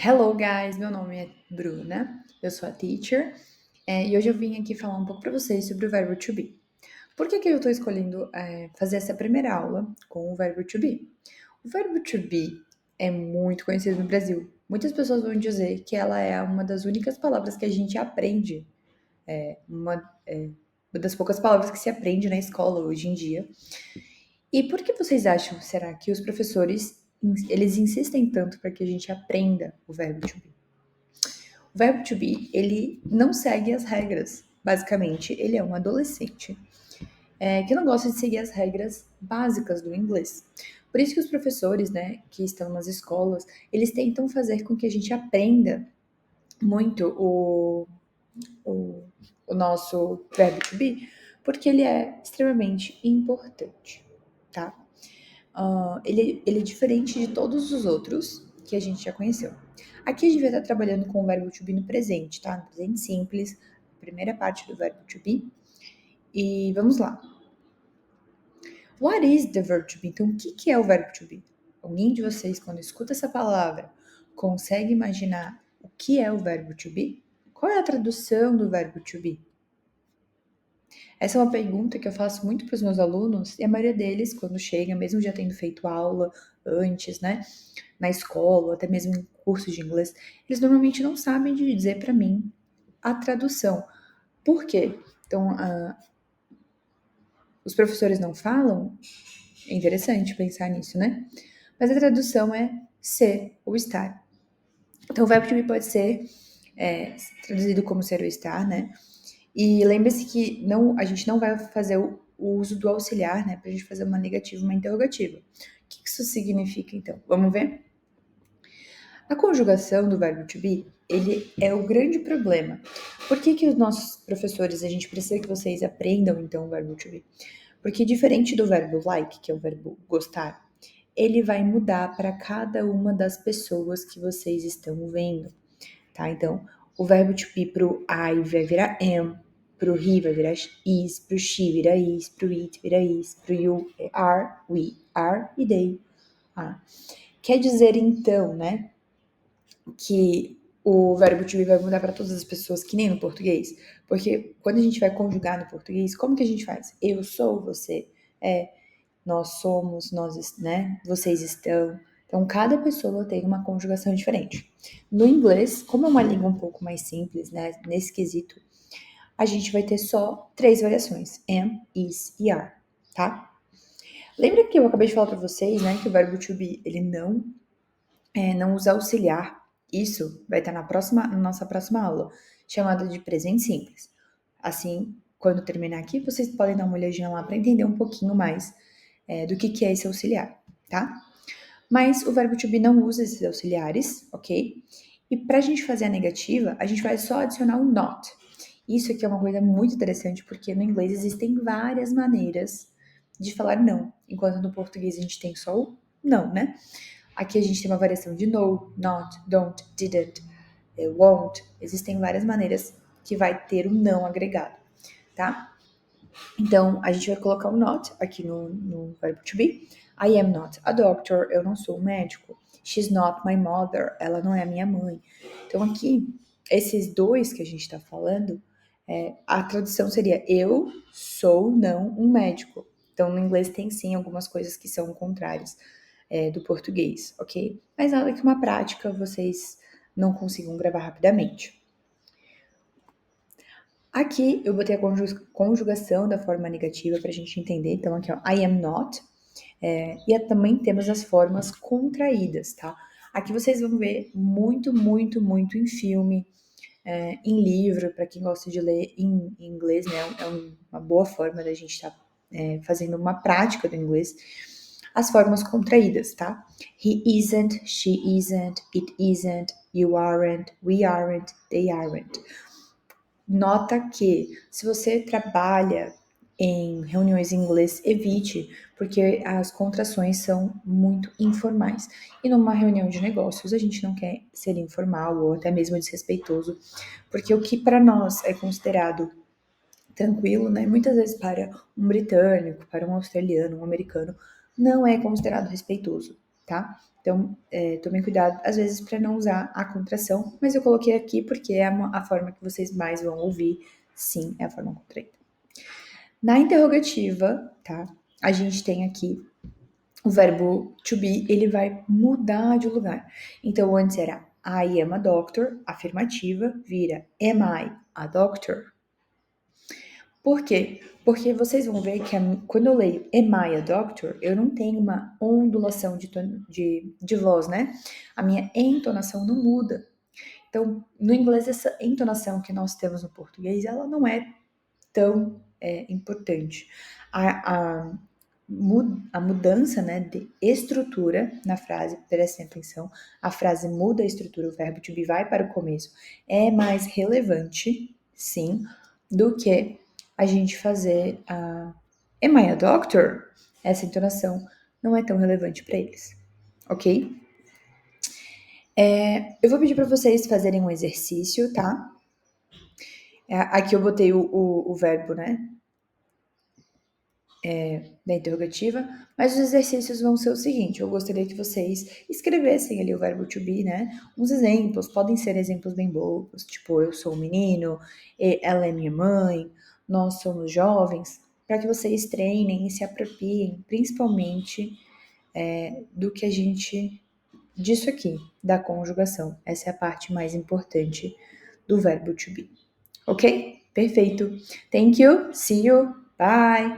Hello, guys! Meu nome é Bruna, eu sou a teacher, e hoje eu vim aqui falar um pouco para vocês sobre o verbo to be. Por que eu estou escolhendo fazer essa primeira aula com o verbo to be? O verbo to be é muito conhecido no Brasil. Muitas pessoas vão dizer que ela é uma das únicas palavras que a gente aprende, uma das poucas palavras que se aprende na escola hoje em dia. E por que vocês acham, será que os professores eles insistem tanto para que a gente aprenda o verbo to be? O verbo to be, ele não segue as regras. Basicamente, ele é um adolescente que não gosta de seguir as regras básicas do inglês. Por isso que os professores, né, que estão nas escolas, eles tentam fazer com que a gente aprenda muito o, o nosso verbo to be, porque ele é extremamente importante, tá? Ele é diferente de todos os outros que a gente já conheceu. Aqui a gente vai estar trabalhando com o verbo to be no presente, tá? No presente simples, primeira parte do verbo to be. E vamos lá. What is the verb to be? Então, o que é o verbo to be? Alguém de vocês, quando escuta essa palavra, consegue imaginar o que é o verbo to be? Qual é a tradução do verbo to be? Essa é uma pergunta que eu faço muito para os meus alunos e a maioria deles, quando chega, mesmo já tendo feito aula antes, né, na escola, ou até mesmo em cursos de inglês, eles normalmente não sabem dizer para mim a tradução. Por quê? Então, os professores não falam? É interessante pensar nisso, né? Mas a tradução é ser ou estar. Então, o verbo to be pode ser traduzido como ser ou estar, né? E lembre-se que a gente não vai fazer o uso do auxiliar, né? Pra gente fazer uma negativa e uma interrogativa. O que isso significa, então? Vamos ver? A conjugação do verbo to be, ele é o grande problema. Por que os nossos professores, a gente precisa que vocês aprendam, então, o verbo to be? Porque diferente do verbo like, que é o verbo gostar, ele vai mudar para cada uma das pessoas que vocês estão vendo, tá? Então, o verbo to be pro I vai virar am, pro he vai virar is, pro she vira is, pro it vira is, pro you é are, we are e they are. Quer dizer, então, né, que o verbo to be vai mudar para todas as pessoas, que nem no português? Porque quando a gente vai conjugar no português, como que a gente faz? Eu sou, você é, nós somos, nós, né? Vocês estão. Então, cada pessoa tem uma conjugação diferente. No inglês, como é uma língua um pouco mais simples, né? Nesse quesito, a gente vai ter só 3 variações: am, is e are, tá? Lembra que eu acabei de falar para vocês, né, que o verbo to be, ele não usa auxiliar. Isso vai estar na nossa próxima aula, chamada de presente simples. Assim, quando terminar aqui, vocês podem dar uma olhadinha lá para entender um pouquinho mais do que é esse auxiliar, tá? Mas o verbo to be não usa esses auxiliares, ok? E para a gente fazer a negativa, a gente vai só adicionar o not. Isso aqui é uma coisa muito interessante, porque no inglês existem várias maneiras de falar não, enquanto no português a gente tem só o não, né? Aqui a gente tem uma variação de no, not, don't, didn't, won't. Existem várias maneiras que vai ter o não agregado, tá? Então, a gente vai colocar o not aqui no verbo to be. I am not a doctor, eu não sou um médico. She's not my mother, ela não é a minha mãe. Então, aqui, esses dois que a gente está falando, a tradução seria eu sou não um médico. Então, no inglês tem sim algumas coisas que são contrárias do português, ok? Mas nada que uma prática vocês não consigam gravar rapidamente. Aqui eu botei a conjugação da forma negativa para a gente entender. Então, aqui, ó, I am not. E também temos as formas contraídas, tá? Aqui vocês vão ver muito, muito, muito em filme, em livro, para quem gosta de ler em inglês, né? É uma boa forma da gente estar fazendo uma prática do inglês. As formas contraídas, tá? He isn't, she isn't, it isn't, you aren't, we aren't, they aren't. Nota que, se você trabalha em reuniões em inglês, evite, porque as contrações são muito informais. E numa reunião de negócios, a gente não quer ser informal ou até mesmo desrespeitoso, porque o que para nós é considerado tranquilo, né, muitas vezes para um britânico, para um australiano, um americano, não é considerado respeitoso, tá? Então, tomem cuidado, às vezes, para não usar a contração, mas eu coloquei aqui porque é a forma que vocês mais vão ouvir. Sim, é a forma contraída. Na interrogativa, tá? A gente tem aqui o verbo to be, ele vai mudar de lugar. Então, antes era I am a doctor, afirmativa, vira am I a doctor? Por quê? Porque vocês vão ver que quando eu leio am I a doctor, eu não tenho uma ondulação de voz, né? A minha entonação não muda. Então, no inglês, essa entonação que nós temos no português, ela não é tão importante. A mudança, né, de estrutura na frase, prestem atenção, a frase muda a estrutura, o verbo to be vai para o começo, é mais relevante, sim, do que a gente fazer a Am I a doctor? Essa entonação não é tão relevante para eles, ok? Eu vou pedir para vocês fazerem um exercício, tá? Aqui eu botei o verbo, né? Da interrogativa, mas os exercícios vão ser o seguinte: eu gostaria que vocês escrevessem ali o verbo to be, né? Uns exemplos, podem ser exemplos bem bobos, tipo eu sou um menino, ela é minha mãe, nós somos jovens, para que vocês treinem e se apropriem, principalmente do que a gente disso aqui, da conjugação. Essa é a parte mais importante do verbo to be. Ok? Perfeito. Thank you. See you. Bye.